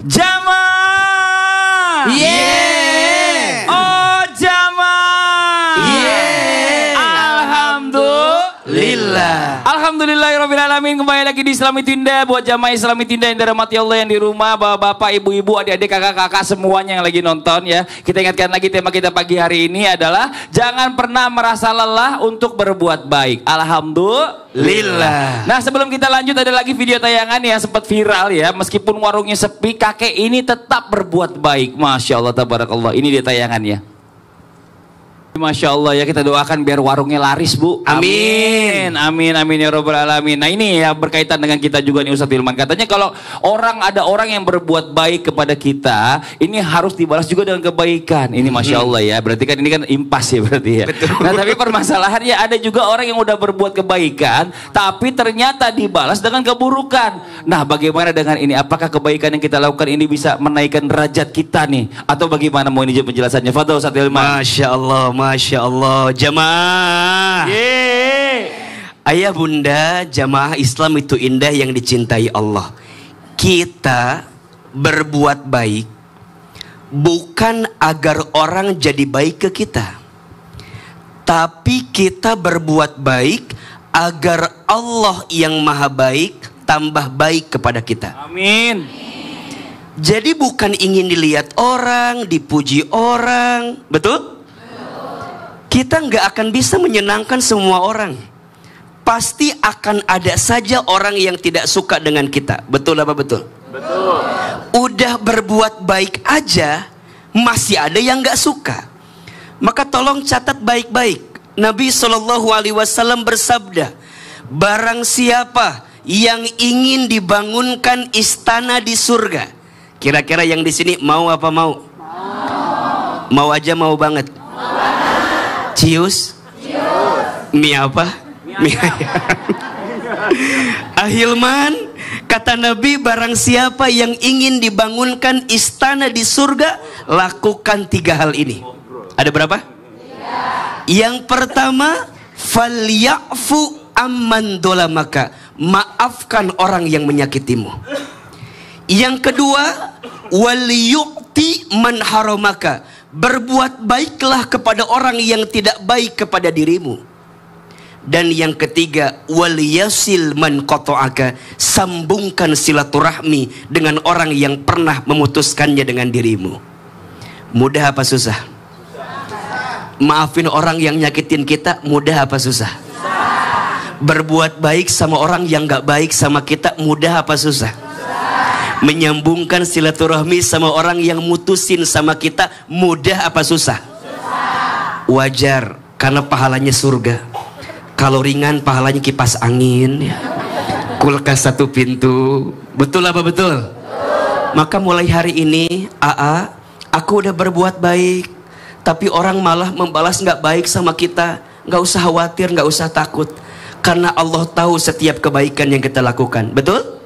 Jamaah. Yeah. Oh jamaah. Yeah. Alhamdulillah. Alhamdulillahirrabbilalamin. Kembali lagi di Islam Itu Indah. Buat jamaah Islam Itu Indah yang dirahmati Allah, yang di rumah, bapak-bapak, ibu-ibu, adik-adik, kakak-kakak, semuanya yang lagi nonton ya. Kita ingatkan lagi tema kita pagi hari ini adalah jangan pernah merasa lelah untuk berbuat baik. Alhamdulillah. Nah, sebelum kita lanjut ada lagi video tayangan yang sempat viral ya. Meskipun warungnya sepi, kakek ini tetap berbuat baik. Masya Allah, tabarakallah. Ini dia tayangannya. Masya Allah ya, kita doakan biar warungnya laris Bu. Amin. Amin amin ya robbal alamin. Nah ini ya berkaitan dengan kita juga nih Ustadz Hilman. Katanya kalau ada orang yang berbuat baik kepada kita, ini harus dibalas juga dengan kebaikan. Ini Masya Allah ya, berarti kan ini kan impas ya berarti ya. Betul. Nah tapi permasalahannya ada juga orang yang udah berbuat kebaikan, tapi ternyata dibalas dengan keburukan. Nah bagaimana dengan ini? Apakah kebaikan yang kita lakukan ini bisa menaikkan derajat kita nih? Atau bagaimana mau ini penjelasannya? Fadhil Ustadz Hilman. Masya Allah, Masya Allah, jamaah. Ayah bunda, jamaah Islam Itu Indah yang dicintai Allah. Kita berbuat baik bukan agar orang jadi baik ke kita, tapi kita berbuat baik agar Allah yang maha baik tambah baik kepada kita. Amin. Jadi bukan ingin dilihat orang, dipuji orang, betul? Kita nggak akan bisa menyenangkan semua orang. Pasti akan ada saja orang yang tidak suka dengan kita. Betul apa betul? Betul. Udah berbuat baik aja masih ada yang nggak suka. Maka tolong catat baik-baik. Nabi SAW bersabda, barang siapa yang ingin dibangunkan istana di surga. Kira-kira yang di sini mau apa mau? Mau aja, mau banget. Cius? Mie apa? Mie ayam. Ahilman, kata Nabi, barang siapa yang ingin dibangunkan istana di surga, lakukan 3 hal ini. Ada berapa? 3. Yang pertama, falyafu amman dolamaka, maafkan orang yang menyakitimu. Yang kedua, waliyu'ti man haramaka, berbuat baiklah kepada orang yang tidak baik kepada dirimu. Dan yang ketiga, waliyasil man qata'aka, sambungkan silaturahmi dengan orang yang pernah memutuskannya dengan dirimu. Mudah apa susah? Maafin orang yang nyakitin kita mudah apa susah? Berbuat baik sama orang yang gak baik sama kita mudah apa susah? Menyambungkan silaturahmi sama orang yang mutusin sama kita mudah apa susah? Wajar, karena pahalanya surga. Kalau ringan pahalanya kipas angin ya. Kulkas 1 pintu. Betul apa betul? Maka mulai hari ini aku udah berbuat baik, tapi orang malah membalas gak baik sama kita. Gak usah khawatir, gak usah takut, karena Allah tahu setiap kebaikan yang kita lakukan. Betul?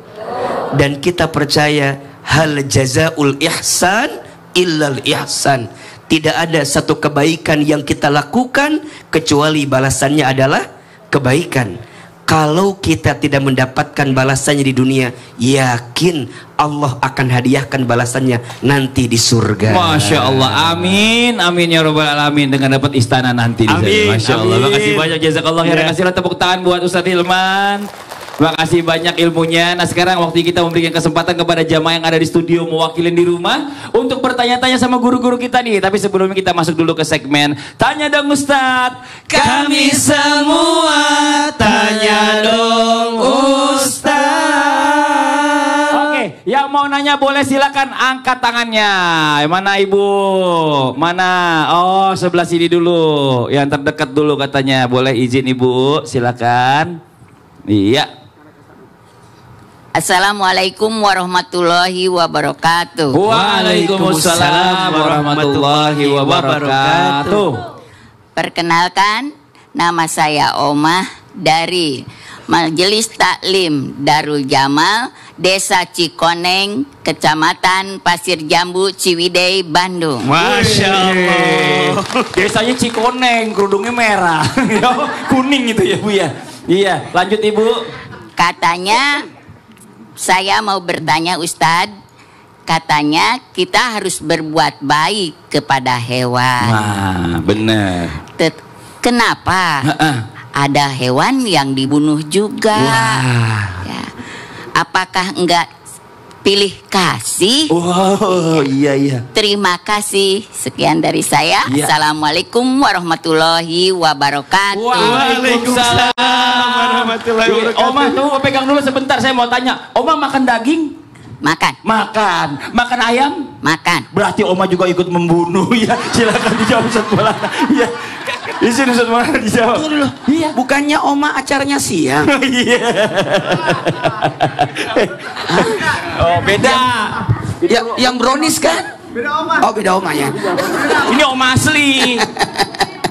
Dan kita percaya hal jazaul ihsan illal ihsan. Tidak ada satu kebaikan yang kita lakukan kecuali balasannya adalah kebaikan. Kalau kita tidak mendapatkan balasannya di dunia, yakin Allah akan hadiahkan balasannya nanti di surga. Masya Allah, amin, amin ya robbal alamin, dengan dapat istana nanti. Amin, Masya Allah, amin. makasih banyak, jazakallah khairan. Kasihlah tepuk tangan buat Ustadz Hilman. Terima kasih banyak ilmunya. Nah sekarang waktu kita memberikan kesempatan kepada jamaah yang ada di studio mewakilin di rumah untuk bertanya-tanya sama guru-guru kita nih. Tapi sebelumnya kita masuk dulu ke segmen Tanya Dong Ustadz. Kami semua tanya dong Ustadz. Oke, yang mau nanya boleh silakan angkat tangannya. Mana ibu? Mana? Oh sebelah sini dulu. Yang terdekat dulu katanya. Boleh izin ibu? Silakan. Iya. Assalamualaikum warahmatullahi wabarakatuh. Waalaikumsalam warahmatullahi wabarakatuh. Perkenalkan, nama saya Omah dari Majelis Taklim Darul Jamal, Desa Cikoneng, Kecamatan Pasir Jambu, Ciwidey, Bandung. Masya Allah. Desanya Cikoneng, kerudungnya merah, kuning itu ya Bu ya. Iya, lanjut Ibu. Katanya saya mau bertanya Ustadz, katanya kita harus berbuat baik kepada hewan. Nah, bener. Kenapa? Ada hewan yang dibunuh juga. Ya. Apakah enggak pilih kasih? Wow, iya. Terima kasih. Sekian dari saya. Ya. Assalamualaikum warahmatullahi wabarakatuh. Waalaikumsalam warahmatullahi wabarakatuh. Oma, tunggu pegang dulu sebentar, saya mau tanya. Oma makan daging? Makan. Makan ayam? Makan. Berarti Oma juga ikut membunuh ya. Silakan dijawab Ustaz Maulana. Iya. Di sini Ustaz Maulana dijawab. Tunggu dulu. Iya. Bukannya Oma acaranya siang? Iya. Oh, beda. Yang brownies kan? Beda Oma. Oh, beda Oma ya. Ini Oma asli.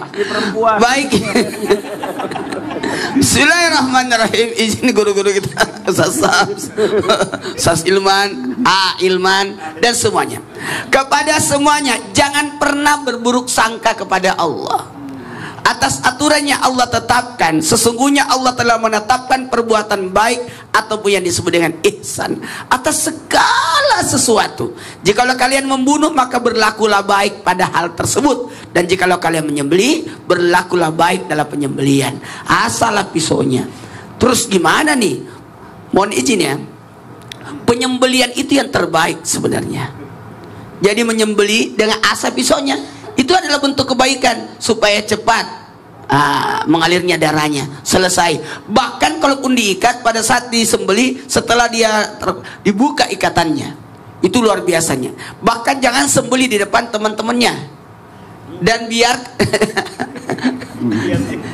Asli perempuan. Baik. Bismillahirrahmanirrahim. Izin guru-guru kita, Sas Ilman, Ilman, dan semuanya. Kepada semuanya, jangan pernah berburuk sangka kepada Allah. Atas aturannya Allah tetapkan, sesungguhnya Allah telah menetapkan perbuatan baik ataupun yang disebut dengan ihsan atas segala sesuatu. Jikalau kalian membunuh, maka berlakulah baik pada hal tersebut, dan jikalau kalian menyembelih, berlakulah baik dalam penyembelihan. Asalah pisaunya. Terus gimana nih? Mohon izin ya, penyembelihan itu yang terbaik sebenarnya. Jadi menyembelih dengan asal pisaunya itu adalah bentuk kebaikan supaya cepat mengalirnya darahnya, selesai. Bahkan kalaupun diikat pada saat disembelih, setelah dia dibuka ikatannya, itu luar biasanya. Bahkan jangan sembelih di depan teman-temannya, dan biar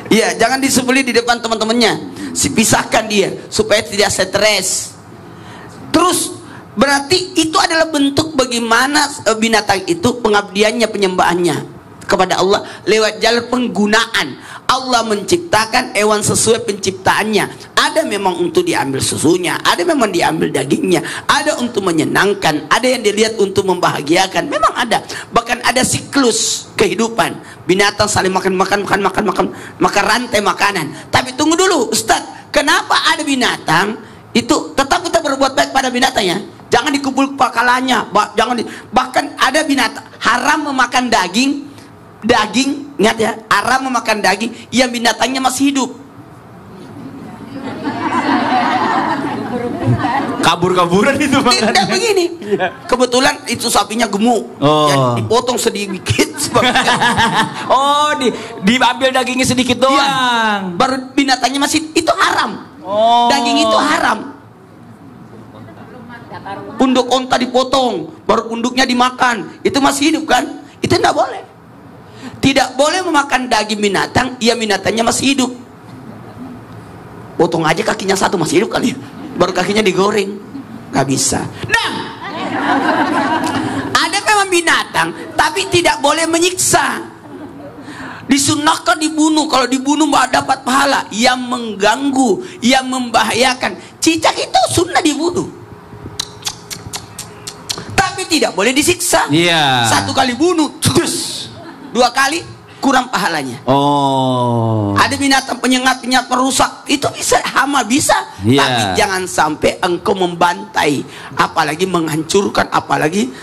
iya, jangan disembelih di depan teman-temannya, pisahkan dia supaya tidak stres. Terus berarti itu adalah bentuk bagaimana binatang itu pengabdiannya, penyembahannya kepada Allah lewat jalur penggunaan. Allah menciptakan hewan sesuai penciptaannya. Ada memang untuk diambil susunya, ada memang diambil dagingnya, ada untuk menyenangkan, ada yang dilihat untuk membahagiakan. Memang ada. Bahkan ada siklus kehidupan. Binatang saling makan rantai makanan. Tapi tunggu dulu, Ustadz, kenapa ada binatang itu tetap kita berbuat baik pada binatangnya? Jangan dikumpul pakalanya, bahkan ada binatang haram memakan daging, ingat ya, haram memakan daging yang binatangnya masih hidup. Kabur-kaburan itu makan. Tidak begini. Kebetulan itu sapinya gemuk, ya, dipotong sedikit. Oh, diambil dagingnya sedikit doang. Ya, baru binatangnya masih, itu haram. Daging itu haram. Punduk onta dipotong, baru punduknya dimakan, itu masih hidup kan? Itu tidak boleh. Tidak boleh memakan daging binatang, ya binatangnya masih hidup. Potong aja kakinya satu, masih hidup kali ya, baru kakinya digoreng, nggak bisa. Nah, ada memang binatang, tapi tidak boleh menyiksa. Disunahkan dibunuh, kalau dibunuh dapat pahala. Yang mengganggu, yang membahayakan, cicak itu sunnah dibunuh, tapi tidak boleh disiksa. Satu kali bunuh, dua kali kurang pahalanya. Ada binatang penyengat, perusak, itu bisa, hama bisa, tapi jangan sampai engkau membantai, apalagi menghancurkan, apalagi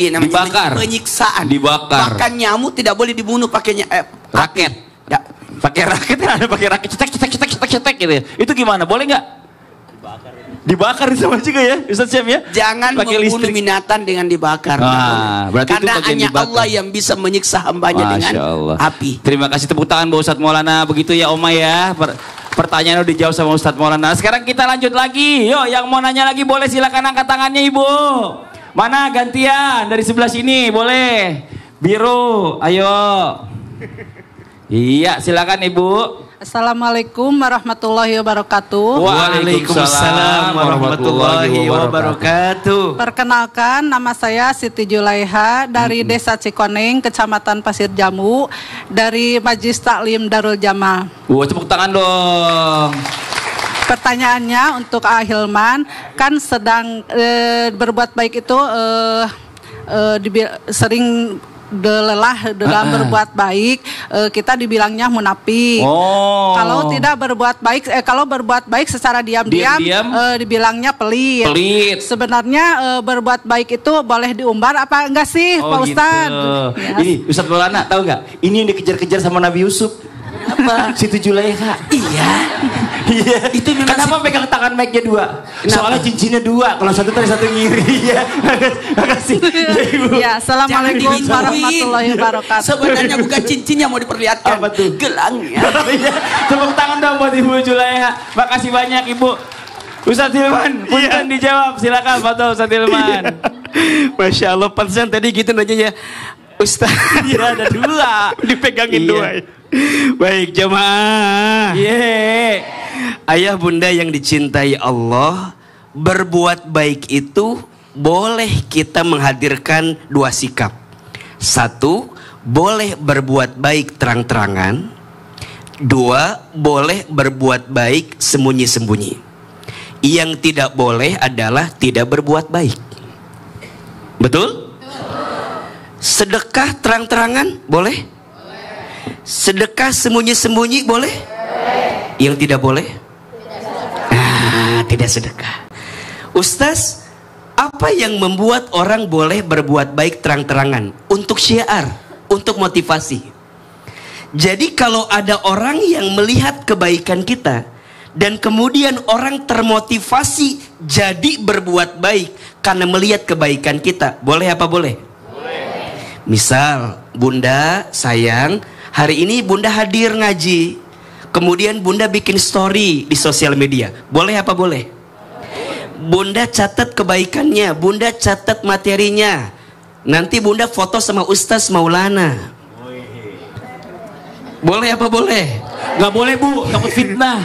namanya dibakar, penyiksaan. Dibakar. Bahkan nyamuk tidak boleh dibunuh pakai raket. Ya, pakai raket, ada pakai raket, cetek gitu ya. Itu gimana? Boleh nggak? Dibakar sama juga ya, Ustaz Syam ya? Jangan membunuh binatang dengan dibakar. Karena hanya Allah yang bisa menyiksa hambanya dengan api. Terima kasih, tepuk tangan buat Ustaz Maulana. Begitu ya Oma ya. Pertanyaan udah dijawab sama Ustaz Maulana. Sekarang kita lanjut lagi. Yuk, yang mau nanya lagi boleh silakan angkat tangannya Ibu. Mana gantian dari sebelah sini boleh. Biru, ayo. Iya, silakan Ibu. Assalamualaikum warahmatullahi wabarakatuh. Waalaikumsalam warahmatullahi wabarakatuh. Perkenalkan, nama saya Siti Julaiha dari Desa Cikoneng, Kecamatan Pasir Jambu, dari Majelis Taklim Darul Jamaah. Tepuk tangan dong. Pertanyaannya untuk Ahilman, kan sedang berbuat baik itu sering lelah dalam berbuat baik, kita dibilangnya munafik. Oh. Kalau tidak berbuat baik, kalau berbuat baik secara diam-diam, dibilangnya pelit. Pelit. Sebenarnya berbuat baik itu boleh diumbar apa enggak sih, Pak Ustadz? Gitu. Ya. Ini Ustadz Maulana tahu nggak? Ini yang dikejar-kejar sama Nabi Yusuf. Apa? Siti Julaiha. Iya. Iya. Itu kenapa pegang tangan mic-nya dua? Soalnya cincinnya dua. Kalau satu tadi satu ngiri. Ya. Makasih. Ya, assalamualaikum Jangan warahmatullahi wabarakatuh. Sebenarnya bukan cincinnya mau diperlihatkan. Apa tuh? Gelangnya. Tepuk tangan dong buat Ibu Julaiha. Makasih banyak Ibu. Ustadz Hilman, punten dijawab. Silakan Pak Ustadz Hilman. Masya Allah, pantesan tadi gitu nanya ya. Ustaz, Iya ada dua. dipegangin Iya. dua. Baik jemaah. Ye. Ayah bunda yang dicintai Allah, berbuat baik itu boleh kita menghadirkan dua sikap. Satu, boleh berbuat baik terang-terangan. Dua, boleh berbuat baik sembunyi-sembunyi. Yang tidak boleh adalah tidak berbuat baik. Betul? Sedekah terang-terangan boleh? Sedekah sembunyi-sembunyi boleh? Yang tidak boleh? Tidak sedekah. Ustaz, apa yang membuat orang boleh berbuat baik terang-terangan? Untuk syiar, untuk motivasi. Jadi kalau ada orang yang melihat kebaikan kita dan kemudian orang termotivasi jadi berbuat baik karena melihat kebaikan kita, boleh apa boleh? Misal, Bunda sayang, hari ini Bunda hadir ngaji, kemudian Bunda bikin story di sosial media, boleh apa boleh? Bunda catat kebaikannya, Bunda catat materinya, nanti Bunda foto sama Ustaz Maulana, boleh apa boleh? Gak boleh Bu, takut fitnah.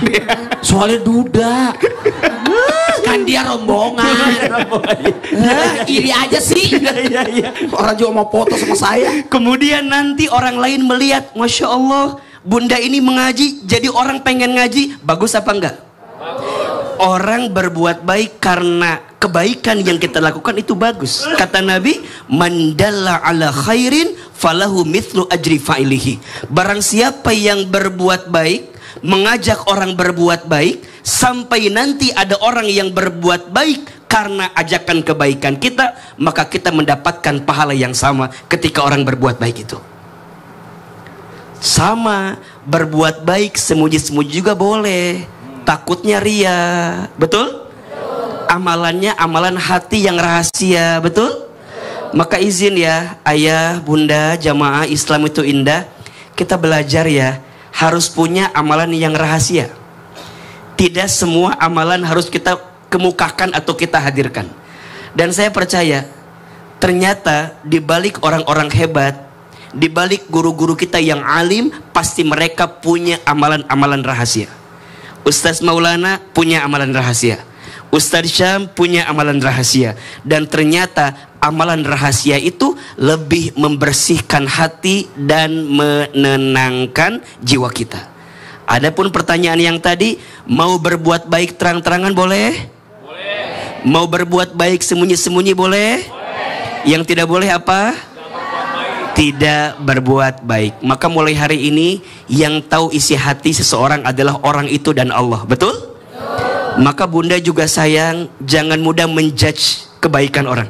Soalnya duda. Kan dia rombongan. Iri aja sih. Orang juga mau foto sama saya. Kemudian nanti orang lain melihat, Masya Allah, Bunda ini mengaji, jadi orang pengen ngaji. Bagus apa enggak? Orang berbuat baik karena kebaikan yang kita lakukan itu bagus. Kata Nabi, man dalla ala khairin falahu mithlu ajri fa'ilihi. Barang siapa yang berbuat baik, mengajak orang berbuat baik, sampai nanti ada orang yang berbuat baik karena ajakan kebaikan kita, maka kita mendapatkan pahala yang sama ketika orang berbuat baik itu. Sama, berbuat baik sembunyi-sembunyi juga boleh. Takutnya ria, betul? Amalannya amalan hati yang rahasia, betul? Maka izin ya, ayah, bunda, jamaah Islam itu indah. Kita belajar ya, harus punya amalan yang rahasia. Tidak semua amalan harus kita kemukakan atau kita hadirkan. Dan saya percaya, ternyata di balik orang-orang hebat, di balik guru-guru kita yang alim, pasti mereka punya amalan-amalan rahasia. Ustaz Maulana punya amalan rahasia, Ustaz Syam punya amalan rahasia. Dan ternyata amalan rahasia itu lebih membersihkan hati dan menenangkan jiwa kita. Adapun pertanyaan yang tadi, mau berbuat baik terang-terangan boleh? Boleh. Mau berbuat baik sembunyi-sembunyi boleh? Boleh. Yang tidak boleh apa? Tidak berbuat baik. Maka mulai hari ini yang tahu isi hati seseorang adalah orang itu dan Allah. Betul? Maka bunda juga sayang, jangan mudah menjudge kebaikan orang.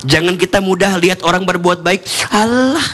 Jangan kita mudah lihat orang berbuat baik, Allah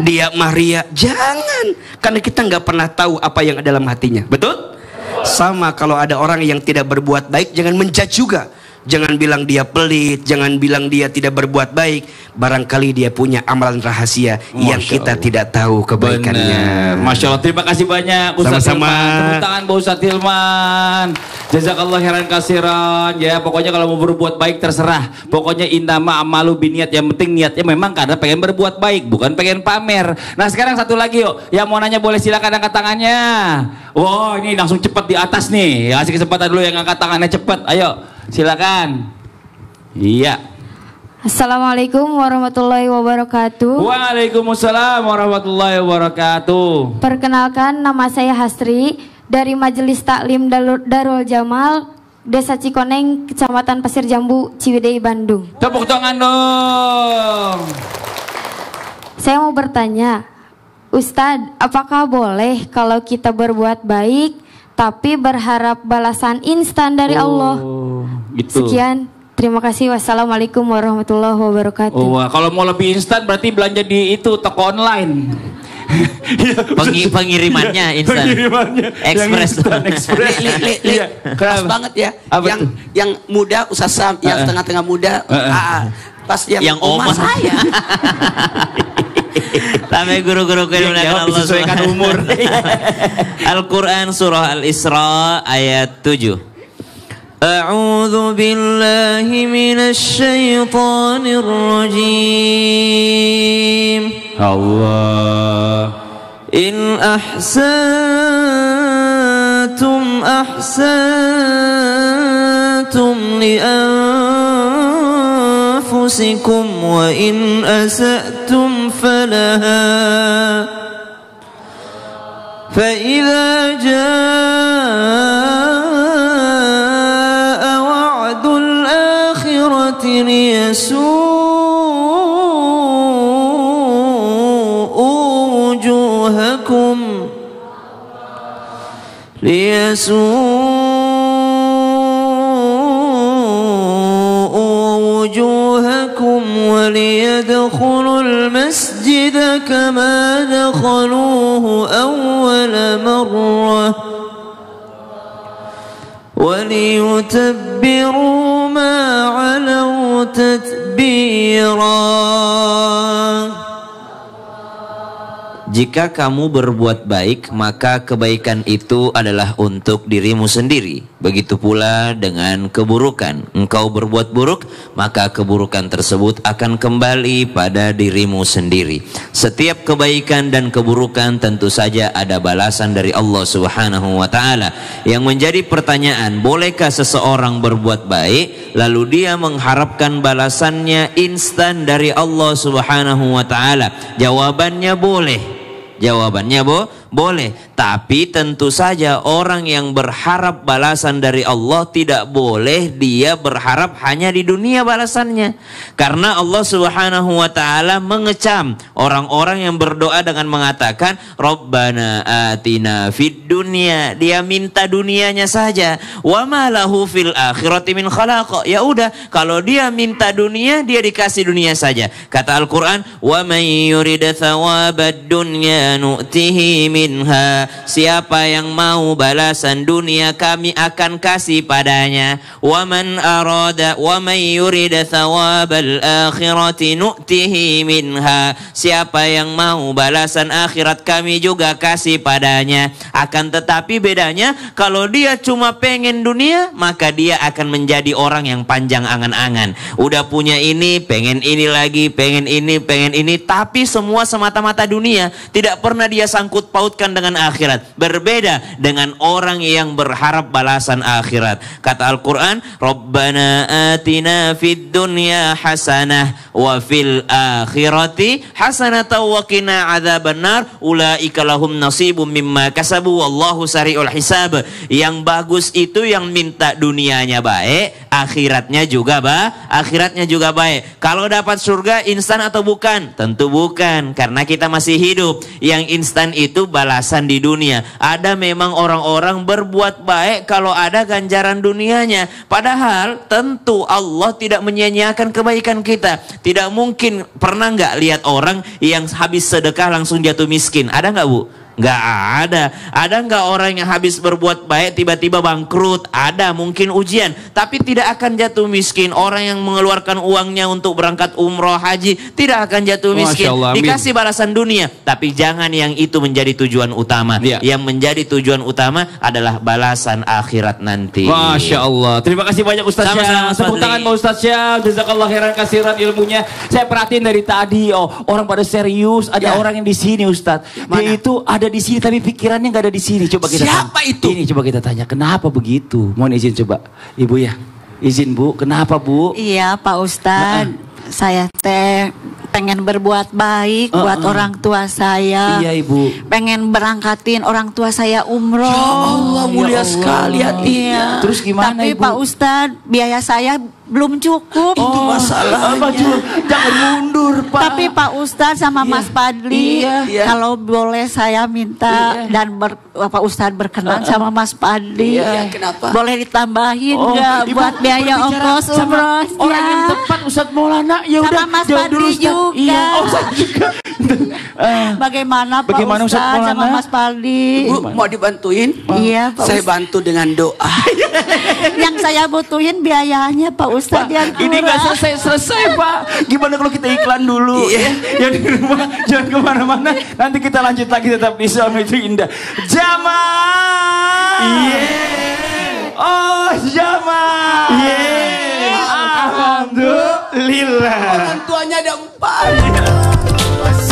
dia Maria. Jangan, karena kita nggak pernah tahu apa yang ada dalam hatinya. Betul? Sama kalau ada orang yang tidak berbuat baik, jangan menjudge juga. Jangan bilang dia pelit, jangan bilang dia tidak berbuat baik. Barangkali dia punya amalan rahasia yang kita tidak tahu kebaikannya. Masya Allah, terima kasih banyak Ustaz Sama-sama. Hilman. Tepuk tangan buat Ustaz Hilman. Jazakallah khairan kasiran. Ya pokoknya kalau mau berbuat baik terserah. Pokoknya innama amalu biniat. Yang penting niatnya memang karena pengen berbuat baik, bukan pengen pamer. Nah sekarang satu lagi yuk, yang mau nanya boleh silakan angkat tangannya. Wow ini langsung cepat di atas nih. Kasih kesempatan dulu yang angkat tangannya cepat. Ayo silakan. Iya. Assalamualaikum warahmatullahi wabarakatuh. Waalaikumsalam warahmatullahi wabarakatuh. Perkenalkan, nama saya Hasri dari Majelis Taklim Darul Jamal Desa Cikoneng, Kecamatan Pasir Jambu, Ciwidey, Bandung. Tepuk tangan dong. Saya mau bertanya, Ustadz, apakah boleh kalau kita berbuat baik tapi berharap balasan instan dari Allah? Gitu. Sekian, terima kasih. Wassalamualaikum warahmatullahi wabarakatuh. Wah, kalau mau lebih instan berarti belanja di itu toko online. Pengirimannya instan. Express. Iya. Pas banget ya. Apa yang muda Ustaz Sam, yang tengah-tengah muda. Pas yang oma saya. Sampai guru-guru yang disesuaikan umur. Al-Quran surah Al-Isra ayat 7. A'udzu billahi minasy syaithanir rajim. Allah. In ahsantum ahsantum li anfusikum wa in asa'tum falaha fa idza jaa wa'dul akhirati ليسوءوا وجوهكم وليدخلوا المسجد كما دخلوه أول مرة وليتبروا ما علوا تتبيرا. Jika kamu berbuat baik, maka kebaikan itu adalah untuk dirimu sendiri. Begitu pula dengan keburukan. Engkau berbuat buruk, maka keburukan tersebut akan kembali pada dirimu sendiri. Setiap kebaikan dan keburukan tentu saja ada balasan dari Allah Subhanahu wa ta'ala. Yang menjadi pertanyaan, bolehkah seseorang berbuat baik lalu dia mengharapkan balasannya instan dari Allah Subhanahu wa ta'ala? Jawabannya boleh. Jawabannya boleh, tapi tentu saja orang yang berharap balasan dari Allah tidak boleh dia berharap hanya di dunia balasannya. Karena Allah Subhanahu wa ta'ala mengecam orang-orang yang berdoa dengan mengatakan Rabbana atina fid dunya, dia minta dunianya saja. Wa ma lahu fil akhirati min khalaq. Ya udah, kalau dia minta dunia, dia dikasih dunia saja. Kata Al-Qur'an, wa may yurid thawabad dunya nu'tihi minha. Siapa yang mau balasan dunia, kami akan kasih padanya. Wa man arada wa may yurid thawabal akhirati nu'tihi minha. Siapa yang mau balasan akhirat, kami juga kasih padanya. Akan tetapi bedanya, kalau dia cuma pengen dunia, maka dia akan menjadi orang yang panjang angan-angan. Udah punya ini, pengen ini lagi, pengen ini, tapi semua semata-mata dunia. Tidak pernah dia sangkut pautkan dengan akhirat. Berbeda dengan orang yang berharap balasan akhirat. Kata Al-Quran, Rabbana atina fid dunya hasanah wa fil akhirati hasanatan wa qina adzabannar ulaika lahum nasibum mimma kasabu wallahu sari'ul hisab. Yang bagus itu yang minta dunianya baik, akhiratnya juga baik. Kalau dapat surga instan atau bukan? Tentu bukan, karena kita masih hidup. Yang instan itu balasan di dunia. Ada memang orang-orang berbuat baik kalau ada ganjaran dunianya. Padahal tentu Allah tidak menyia-nyiakan kebaikan kita. Tidak mungkin. Pernah nggak lihat orang yang habis sedekah langsung jatuh miskin? Ada nggak, Bu? Nggak ada. Ada nggak orang yang habis berbuat baik tiba-tiba bangkrut? Ada, mungkin ujian, tapi tidak akan jatuh miskin. Orang yang mengeluarkan uangnya untuk berangkat umroh haji tidak akan jatuh miskin. Allah, dikasih balasan dunia, tapi jangan yang itu menjadi tujuan utama. Yang menjadi tujuan utama adalah balasan akhirat nanti. Masya Allah. Terima kasih banyak Ustaz Syah. Tepuk tangan Pak Ustaz Syah. Jazakallah khairan kasiran ilmunya. Saya perhatiin dari tadi, orang pada serius. Ada orang yang di sini Ustaz. Dia itu ada di sini tapi pikirannya nggak ada di sini. Coba kita siapa itu? Ini coba kita tanya, kenapa begitu? Mohon izin coba, Ibu ya. Izin Bu, kenapa Bu? Iya Pak Ustadz, saya teh pengen berbuat baik buat orang tua saya. Iya, Ibu. Pengen berangkatin orang tua saya umroh. Ya Allah, mulia sekali hatinya. Terus gimana, Tapi Ibu? Pak Ustadz, biaya saya belum cukup. Itu masalahnya. Jangan mundur, Pak. Tapi Pak Ustadz sama Mas Padli, Iya. kalau boleh saya minta dan Pak Ustadz berkenan sama Mas Padli, Iya, kenapa? boleh ditambahin nggak Ibu buat biaya berbicara ongkos sama umrohnya? orang yang tepat, Ustadz Maulana. Ya Sama udah, Mas jawab dulu, Padli Ustadz. juga. Iya, Ustadz juga. Bagaimana Pak Bagaimana Ustadz Ustadz sama Maulana? Mas Padli? Bu, mau dibantuin? Iya Pak Saya Ustadz. bantu dengan doa. Yang saya butuhin biayanya Pak Ustadz yang Ini nggak kurang. selesai Pak. Gimana kalau kita iklan dulu? Iya. Ya di rumah jangan kemana-mana. Nanti kita lanjut lagi tetap di Suami Itu Indah. Jamaah. Oh jamaah. Alhamdulillah. Orang tuanya ada 4.